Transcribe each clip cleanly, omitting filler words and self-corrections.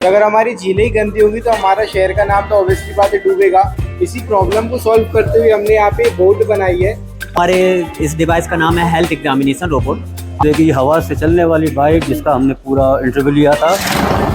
अगर हमारी झीलें ही गंदी होंगी तो हमारा शहर का नाम तो ऑब्वियसली बात है डूबेगा। इसी प्रॉब्लम को सॉल्व करते हुए हमने यहाँ पे बोर्ड बनाई है। हमारे इस डिवाइस का नाम है हेल्थ एग्जामिनेशन रोबोट। देखिए हवा से चलने वाली बाइक जिसका हमने पूरा इंटरव्यू लिया था,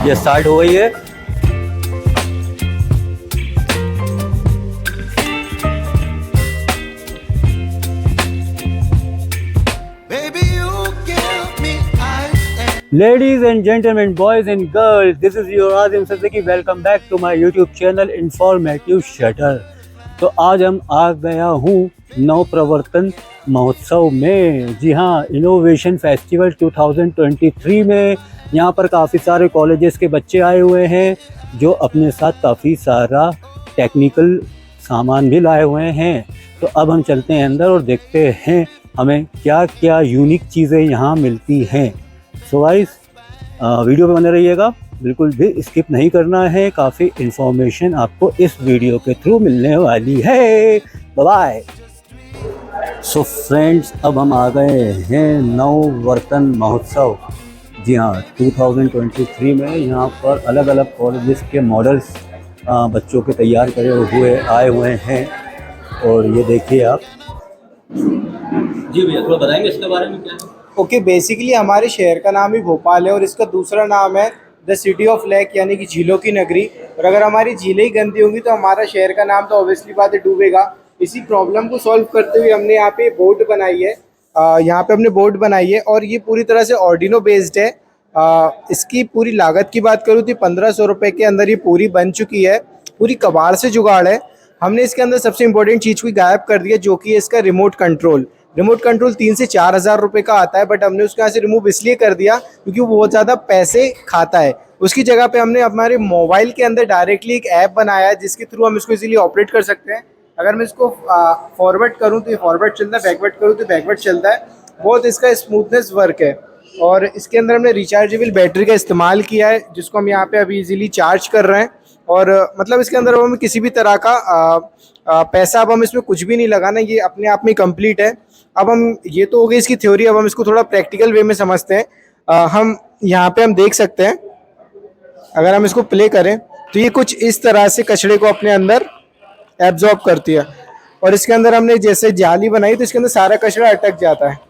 ये स्टार्ट हो गई है। Ladies and gentlemen, boys and girls, this is your Azim Siddiqui. Welcome back to my YouTube channel Informative Shutter। तो आज हम आ गया हूँ नवप्रवर्तन महोत्सव में। जी हाँ, इनोवेशन फेस्टिवल 2023 में यहाँ पर काफ़ी सारे कॉलेजेस के बच्चे आए हुए हैं जो अपने साथ काफ़ी सारा टेक्निकल सामान भी लाए हुए हैं। तो अब हम चलते हैं अंदर और देखते हैं हमें क्या क्या यूनिक चीज़ें यहाँ मिलती हैं। सो गाइस, वीडियो पे बने रहिएगा, बिल्कुल भी स्किप नहीं करना है। काफ़ी इन्फॉर्मेशन आपको इस वीडियो के थ्रू मिलने वाली है। बाय। सो फ्रेंड्स, अब हम आ गए हैं नववर्तन महोत्सव। जी हाँ, 2023 में यहाँ पर अलग अलग कॉलेजेस के मॉडल्स बच्चों के तैयार करे हुए आए हुए हैं। और ये देखिए आप। जी भैया, थोड़ा बताएंगे इसके बारे में क्या है? ओके, बेसिकली हमारे शहर का नाम ही भोपाल है और इसका दूसरा नाम है द सिटी ऑफ लेक, यानी कि झीलों की नगरी। और अगर हमारी झीलें ही गंदी होंगी तो हमारा शहर का नाम तो ऑब्वियसली बात है डूबेगा। इसी प्रॉब्लम को सॉल्व करते हुए हमने यहाँ पे बोर्ड बनाई है। यहाँ पे हमने बोर्ड बनाई है और ये पूरी तरह से ऑर्डिनो बेस्ड है। इसकी पूरी लागत की बात करूँ तो 1500 रुपये के अंदर ये पूरी बन चुकी है। पूरी कबाड़ से जुगाड़ है। हमने इसके अंदर सबसे इंपॉर्टेंट चीज़ को गायब कर दिया, जो कि है इसका रिमोट कंट्रोल। रिमोट कंट्रोल 3 से 4 हज़ार रुपये का आता है, बट हमने उसको यहाँ से रिमूव इसलिए कर दिया क्योंकि वो बहुत ज़्यादा पैसे खाता है। उसकी जगह पे हमने हमारे मोबाइल के अंदर डायरेक्टली एक ऐप बनाया है जिसके थ्रू हम इसको इजीली ऑपरेट कर सकते हैं। अगर मैं इसको फॉरवर्ड करूँ तो ये फॉरवर्ड चलता है, बैकवर्ड करूँ तो बैकवर्ड चलता है। बहुत इसका स्मूथनेस वर्क है। और इसके अंदर हमने रिचार्जेबल बैटरी का इस्तेमाल किया है, जिसको हम यहाँ पे अभी इजीली चार्ज कर रहे हैं। और मतलब इसके अंदर हमें किसी भी तरह का पैसा अब हम इसमें कुछ भी नहीं लगाना, ये अपने आप में कंप्लीट है। अब हम, ये तो हो गई इसकी थ्योरी, अब हम इसको थोड़ा प्रैक्टिकल वे में समझते हैं। हम यहाँ पे हम देख सकते हैं, अगर हम इसको प्ले करें तो ये कुछ इस तरह से कचरे को अपने अंदर एब्जॉर्ब करती है। और इसके अंदर हमने जैसे जाली बनाई तो इसके अंदर सारा कचरा अटक जाता है।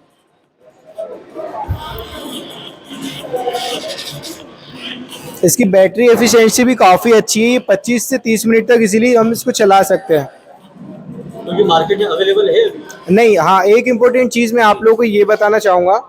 इसकी बैटरी एफिशिएंसी भी काफ़ी अच्छी है। 25 से 30 मिनट तक इजीली हम इसको चला सकते हैं। तो ये मार्केट में अवेलेबल है? नहीं, हाँ, एक इम्पोर्टेंट चीज़ मैं आप लोगों को ये बताना चाहूँगा।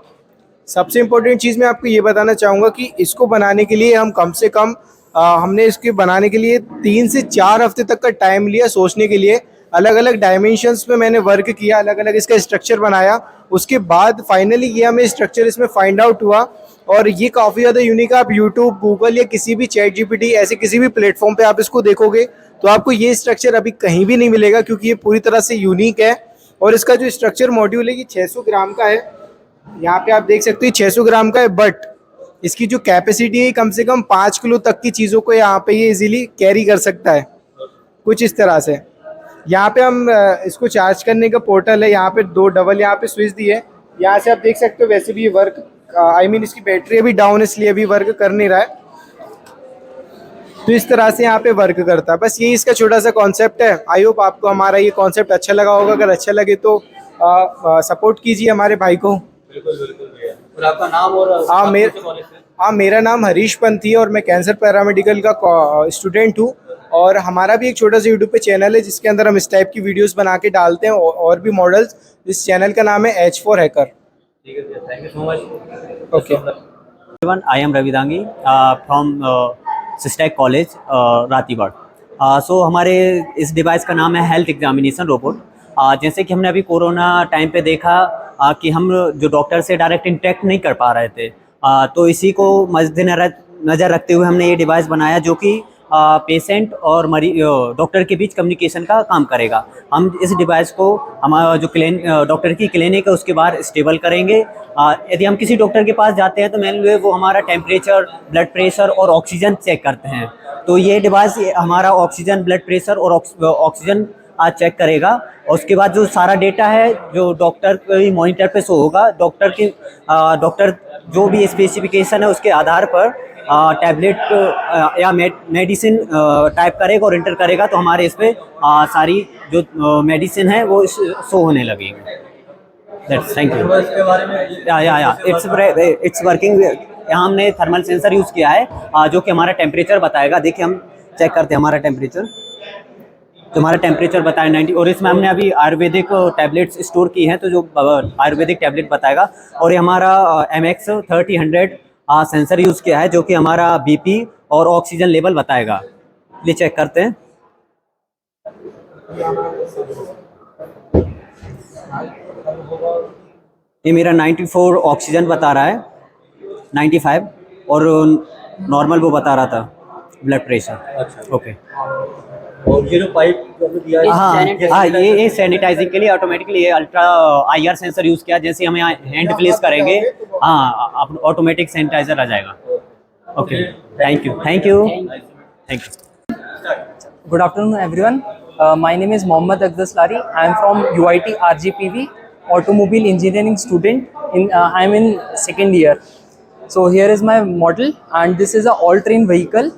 सबसे इम्पोर्टेंट चीज़ मैं आपको ये बताना चाहूँगा कि इसको बनाने के लिए हम कम से कम हमने इसके बनाने के लिए 3 से 4 हफ्ते तक का टाइम लिया सोचने के लिए। अलग अलग डायमेंशंस पे मैंने वर्क किया, अलग अलग इसका स्ट्रक्चर बनाया। उसके बाद फाइनली ये हमें स्ट्रक्चर इसमें फाइंड आउट हुआ। और ये काफ़ी ज़्यादा यूनिक है। आप यूट्यूब, गूगल या किसी भी चैट जीपीटी ऐसे किसी भी प्लेटफॉर्म पे आप इसको देखोगे तो आपको ये स्ट्रक्चर अभी कहीं भी नहीं मिलेगा, क्योंकि ये पूरी तरह से यूनिक है। और इसका जो स्ट्रक्चर मॉड्यूल है ये 600 ग्राम का है। यहाँ पे आप देख सकते हैं 600 ग्राम का है, बट इसकी जो कैपेसिटी है कम से कम 5 किलो तक की चीज़ों को यहाँ पे ये इजीली कैरी कर सकता है, कुछ इस तरह से। यहाँ पे हम इसको चार्ज करने का पोर्टल है, यहाँ पे 2 डबल यहाँ पे स्विच दिए। यहाँ से आप देख सकते हो। वैसे भी ये वर्क, आई मीन इसकी बैटरी अभी डाउन है इसलिए अभी वर्क कर नहीं रहा है। तो इस तरह से यहाँ पे वर्क करता है। बस यही इसका छोटा सा कॉन्सेप्ट है। आई होप आपको हमारा ये कॉन्सेप्ट अच्छा लगा होगा। अगर अच्छा लगे तो सपोर्ट कीजिए हमारे भाई को। बिल्कुल बिल्कुल भैया। और आपका नाम? और मेरा नाम हरीश पंथी है और मैं कैंसर पैरामेडिकल का स्टूडेंट हूँ। और हमारा भी एक छोटा सा यूट्यूब पे चैनल है जिसके अंदर हम इस टाइप की वीडियोस बना के डालते हैं और भी मॉडल्स। इस चैनल का नाम है H4 हैकर। ठीक है भैया, thank you so much. Okay, everyone, I am Ravi Dangi from Sistec college Ratibad. So हमारे इस डिवाइस का नाम है हेल्थ एग्जामिनेशन रोबोट। जैसे कि हमने अभी कोरोना टाइम पे देखा कि हम जो डॉक्टर से डायरेक्ट इंटरेक्ट नहीं कर पा रहे थे, तो इसी को मद्देनजर रखते हुए हमने ये डिवाइस बनाया जो कि पेशेंट और डॉक्टर के बीच कम्युनिकेशन का काम करेगा। हम इस डिवाइस को हमारा जो डॉक्टर की क्लिनिक है उसके बाहर स्टेबल करेंगे। यदि हम किसी डॉक्टर के पास जाते हैं तो मेनली वो हमारा टेम्परेचर, ब्लड प्रेशर और ऑक्सीजन चेक करते हैं। तो ये डिवाइस हमारा ऑक्सीजन, ब्लड प्रेशर और ऑक्सीजन आज चेक करेगा। और उसके बाद जो सारा डेटा है जो डॉक्टर के मॉनिटर पे शो होगा, डॉक्टर जो भी स्पेसिफिकेशन है उसके आधार पर टैबलेट या मेडिसिन टाइप करेगा और इंटर करेगा तो हमारे इस पे सारी जो मेडिसिन है वो शो होने लगेगी। That's thank you. या इट्स वर्किंग। यहाँ हमने थर्मल सेंसर यूज़ किया है जो कि हमारा टेम्परेचर बताएगा। देखिए हम चेक करते हैं हमारा टेम्परेचर, तो हमारा टेम्परेचर बताया 90, और इसमें हमने अभी आयुर्वेदिक टैबलेट्स स्टोर की हैं तो जो आयुर्वेदिक टैबलेट बताएगा। और ये हमारा MX 30-100 सेंसर यूज़ किया है जो कि हमारा BP और ऑक्सीजन लेवल बताएगा। ये चेक करते हैं। ये मेरा 94 ऑक्सीजन बता रहा है, 95 और नॉर्मल वो बता रहा था ब्लड प्रेशर। अच्छा। ओके। और ये जो पाइप दिया है, हाँ, ये सैनिटाइजिंग के लिए ऑटोमेटिकली ये अल्ट्रा IR सेंसर यूज़ किया। जैसे हम यहाँ हैंड प्लेस करेंगे हाँ ऑटोमेटिक सैनिटाइजर आ जाएगा। Okay, thank you. Good afternoon, everyone. My name is Mohammad Agdas Lari. I am from UIT RGPV, automobile engineering student. I am in second year. So here is my model, and this is a all-terrain vehicle.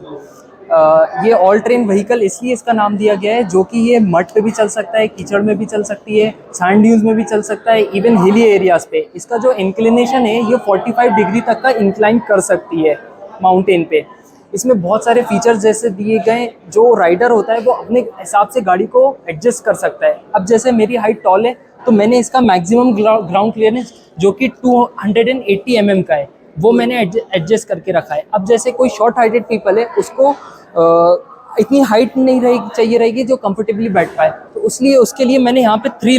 ये all train vehicle इसलिए इसका नाम दिया गया है जो कि ये मड पे भी चल सकता है, कीचड़ में भी चल सकती है, सैंड ड्यून्स में भी चल सकता है, इवन हिली एरियाज पे। इसका जो इंक्लिनेशन है ये 45 डिग्री तक का इंक्लाइन कर सकती है माउंटेन पे। इसमें बहुत सारे फीचर्स जैसे दिए गए, जो राइडर होता है वो अपने हिसाब से गाड़ी को एडजस्ट कर सकता है। अब जैसे मेरी हाइट टॉल है तो मैंने इसका मैक्सिमम ग्राउंड क्लियरेंस जो कि 280 mm का है वो मैंने एडजस्ट करके रखा है। अब जैसे कोई शॉर्ट हाइटेड पीपल है उसको इतनी हाइट नहीं रहेगी जो कंफर्टेबली बैठ पाए, तो इसलिए उसके लिए मैंने यहाँ पे 4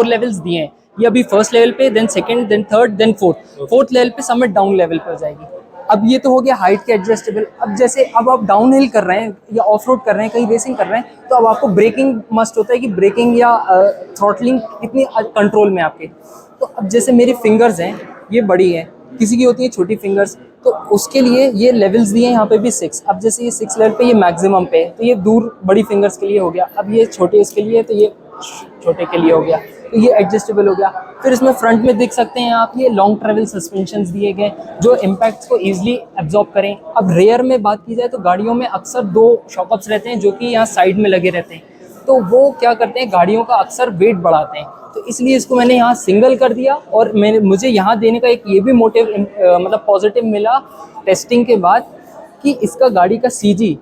लेवल्स दिए हैं। ये अभी फर्स्ट लेवल पे, then second, then third, then fourth level पे समिट डाउन लेवल पर जाएगी। अब ये तो हो गया हाइट के एडजस्टेबल। अब जैसे अब आप डाउन हिल कर रहे हैं या ऑफ रोड कर रहे हैं, कहीं रेसिंग कर रहे हैं, तो अब आपको ब्रेकिंग मस्ट होता है कि ब्रेकिंग या थ्रॉटलिंग कितनी कंट्रोल में आपके। तो अब जैसे मेरी फिंगर्स हैं ये बड़ी है, किसी की होती है छोटी फिंगर्स, तो उसके लिए ये लेवल्स दिए हैं यहाँ पे भी 6। अब जैसे ये 6 लेवल पे ये मैक्सिमम पे है तो ये दूर बड़ी फिंगर्स के लिए हो गया। अब ये छोटे इसके लिए तो ये छोटे के लिए हो गया, तो ये एडजस्टेबल हो गया। फिर इसमें फ्रंट में देख सकते हैं आप ये लॉन्ग ट्रैवल सस्पेंशंस दिए गए जो इम्पैक्ट्स को ईजिली एब्जॉर्ब करें। अब रेयर में बात की जाए तो गाड़ियों में अक्सर 2 शॉकअप्स रहते हैं जो कि यहाँ साइड में लगे रहते हैं, तो वो क्या करते हैं गाड़ियों का अक्सर वेट बढ़ाते हैं, तो इसलिए इसको मैंने यहाँ सिंगल कर दिया। और मुझे यहाँ देने का एक ये भी मोटिव मतलब पॉजिटिव मिला टेस्टिंग के बाद कि इसका गाड़ी का CG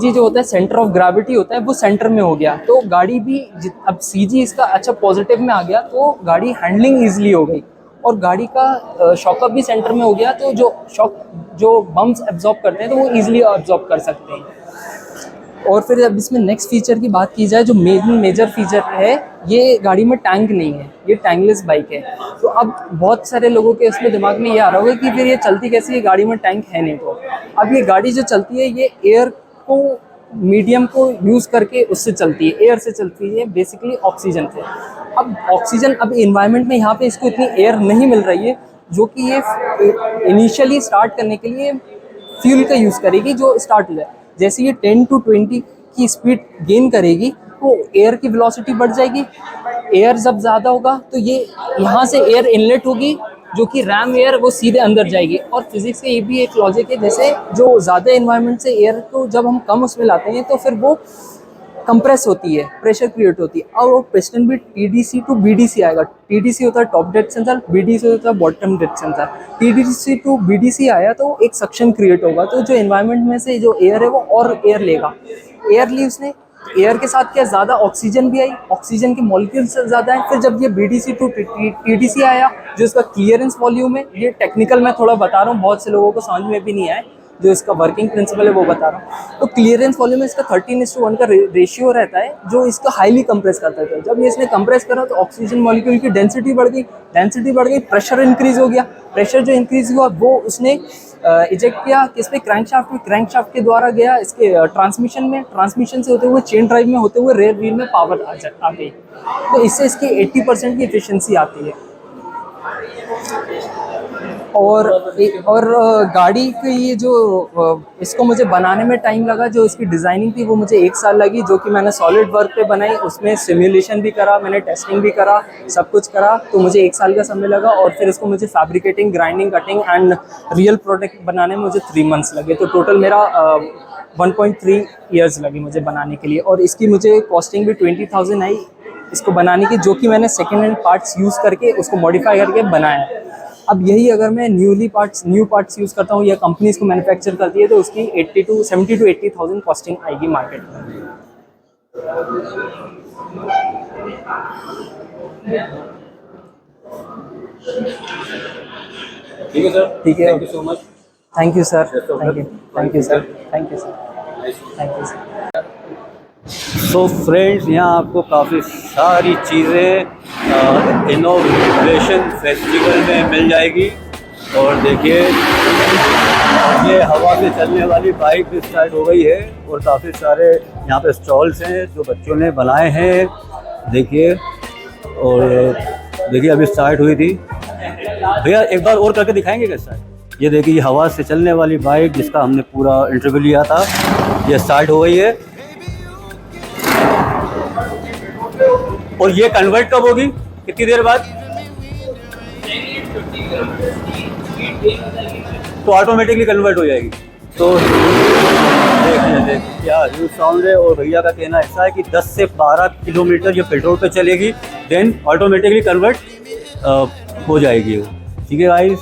जो होता है सेंटर ऑफ ग्रेविटी होता है वो सेंटर में हो गया, तो गाड़ी भी अब CG इसका अच्छा पॉजिटिव में आ गया तो गाड़ी हैंडलिंग ईजिली हो गई और गाड़ी का शॉकअप भी सेंटर में हो गया, तो जो बम्स एब्जॉर्ब करते हैं तो वो ईजिली एब्जॉर्ब कर सकते हैं। और फिर अब इसमें नेक्स्ट फीचर की बात की जाए जो मेजर फीचर है, ये गाड़ी में टैंक नहीं है, ये टैंकलेस बाइक है। तो अब बहुत सारे लोगों के इसमें दिमाग में ये आ रहा होगा कि फिर ये चलती कैसे है, गाड़ी में टैंक है नहीं। तो अब ये गाड़ी जो चलती है ये एयर को मीडियम को यूज़ करके उससे चलती है, एयर से चलती है, बेसिकली ऑक्सीजन से। अब ऑक्सीजन अब इन्वायरमेंट में यहाँ पे इसको इतनी एयर नहीं मिल रही है जो कि ये इनिशियली स्टार्ट करने के लिए फ्यूल का यूज़ करेगी जो स्टार्ट हो जाए। जैसे ये 10 to 20 की स्पीड गेन करेगी तो एयर की वेलोसिटी बढ़ जाएगी। एयर जब ज़्यादा होगा तो ये यहाँ से एयर इनलेट होगी जो कि रैम एयर वो सीधे अंदर जाएगी। और फिजिक्स का ये भी एक लॉजिक है, जैसे जो ज़्यादा इन्वायरमेंट से एयर को जब हम कम उसमें लाते हैं तो फिर वो कंप्रेस होती है, प्रेशर क्रिएट होती है और वो पिस्टन भी TDC to BDC आएगा। TDC होता है टॉप डेड सेंसर, BDC होता है bottom dead sensor. TDC to BDC आया तो एक सक्शन क्रिएट होगा, तो जो एनवायरनमेंट में से जो एयर है वो और एयर लेगा। एयर ली उसने, एयर के साथ क्या ज़्यादा ऑक्सीजन भी आई, ऑक्सीजन के मॉलिक्यूल्स ज़्यादा है। फिर जब ये BDC to TDC आया जो इसका क्लियरेंस वॉल्यूम है, ये टेक्निकल मैं थोड़ा बता रहा हूँ, बहुत से लोगों को समझ में भी नहीं आया, जो इसका वर्किंग प्रिंसिपल है वो बता रहा हूँ। तो क्लियरेंस वॉल्यूम में इसका 13:1 का रेशियो रहता है जो इसका हाईली कंप्रेस करता है। जब ये इसने कंप्रेस करा तो ऑक्सीजन मॉलिक्यूल की डेंसिटी बढ़ गई, प्रेशर इंक्रीज हो गया। प्रेशर जो इंक्रीज हुआ वो उसने इजेक्ट किया किस पे, क्रैंकशाफ्ट में। क्रैंकशाफ्ट के द्वारा गया इसके ट्रांसमिशन में, ट्रांसमिशन से होते हुए चेन ड्राइव में होते हुए रेयर व्हील में पावर आ गई। तो इससे इसकी 80% की एफिशिएंसी आती है। और गाड़ी की ये जो इसको मुझे बनाने में टाइम लगा, जो इसकी डिज़ाइनिंग थी वो मुझे 1 साल लगी, जो कि मैंने सॉलिड वर्क पे बनाई। उसमें सिमुलेशन भी करा, मैंने टेस्टिंग भी करा, सब कुछ करा, तो मुझे 1 साल का समय लगा। और फिर इसको मुझे fabricating, grinding, cutting and real product बनाने में मुझे 3 मंथ्स लगे। तो टोटल मेरा 1.3 ईयर्स लगे मुझे बनाने के लिए। और इसकी मुझे कॉस्टिंग भी 20,000 आई इसको बनाने की, जो कि मैंने सेकेंड हैंड पार्ट्स यूज़ करके उसको मॉडिफाई करके बनाया है। अब यही अगर मैं न्यू पार्ट्स यूज़ करता हूँ या कंपनी इसको मैन्युफैक्चर करती है, तो उसकी 70 to 80,000 कॉस्टिंग आएगी मार्केट में। ठीक है सर, ठीक है, thank you so much. Thank you sir, thank you sir, thank you sir, thank you sir. So friends, यहाँ आपको काफ़ी सारी चीज़ें इनोवेशन फेस्टिवल में मिल जाएगी। और देखिए, ये हवा से चलने वाली बाइक भी स्टार्ट हो गई है और काफ़ी सारे यहाँ पे स्टॉल्स हैं जो बच्चों ने बनाए हैं। देखिए, और देखिए अभी स्टार्ट हुई थी। भैया एक बार और करके दिखाएंगे क्या स्टार्ट? ये देखिए, ये हवा से चलने वाली बाइक जिसका हमने पूरा इंटरव्यू लिया था, ये स्टार्ट हो गई है। और ये कन्वर्ट कब होगी, कितनी देर बाद? तो ऑटोमेटिकली कन्वर्ट हो जाएगी। तो देखिए क्या ह्यूज साउंड है। और भैया का कहना ऐसा है कि 10 से 12 किलोमीटर ये पेट्रोल पे चलेगी, देन ऑटोमेटिकली कन्वर्ट हो जाएगी वो। ठीक है गाइस।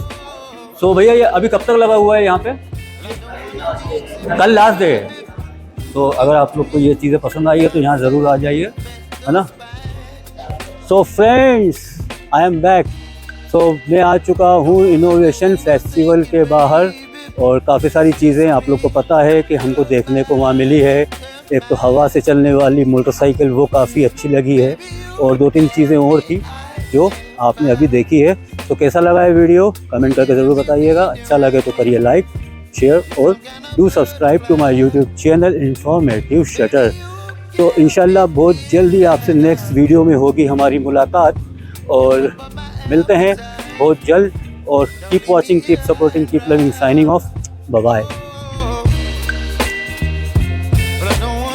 सो भैया ये अभी कब तक लगा हुआ है यहाँ पे? कल लास्ट डे है। तो अगर आप लोग को ये चीज़ें पसंद आई है तो यहाँ ज़रूर आ जाइए, है ना। So friends, I am back. So मैं आ चुका हूँ इनोवेशन फेस्टिवल के बाहर और काफ़ी सारी चीज़ें आप लोग को पता है कि हमको देखने को वहाँ मिली है। एक तो हवा से चलने वाली मोटरसाइकिल, वो काफ़ी अच्छी लगी है, और 2-3 चीज़ें और थी जो आपने अभी देखी है। तो कैसा लगा है वीडियो, कमेंट करके ज़रूर बताइएगा। अच्छा लगे तो करिए लाइक, शेयर और do subscribe to my YouTube channel informative shutter. तो इंशाल्लाह बहुत जल्दी आपसे नेक्स्ट वीडियो में होगी हमारी मुलाकात, और मिलते हैं बहुत जल्द। और keep watching, keep supporting, keep loving. Signing off, bye bye.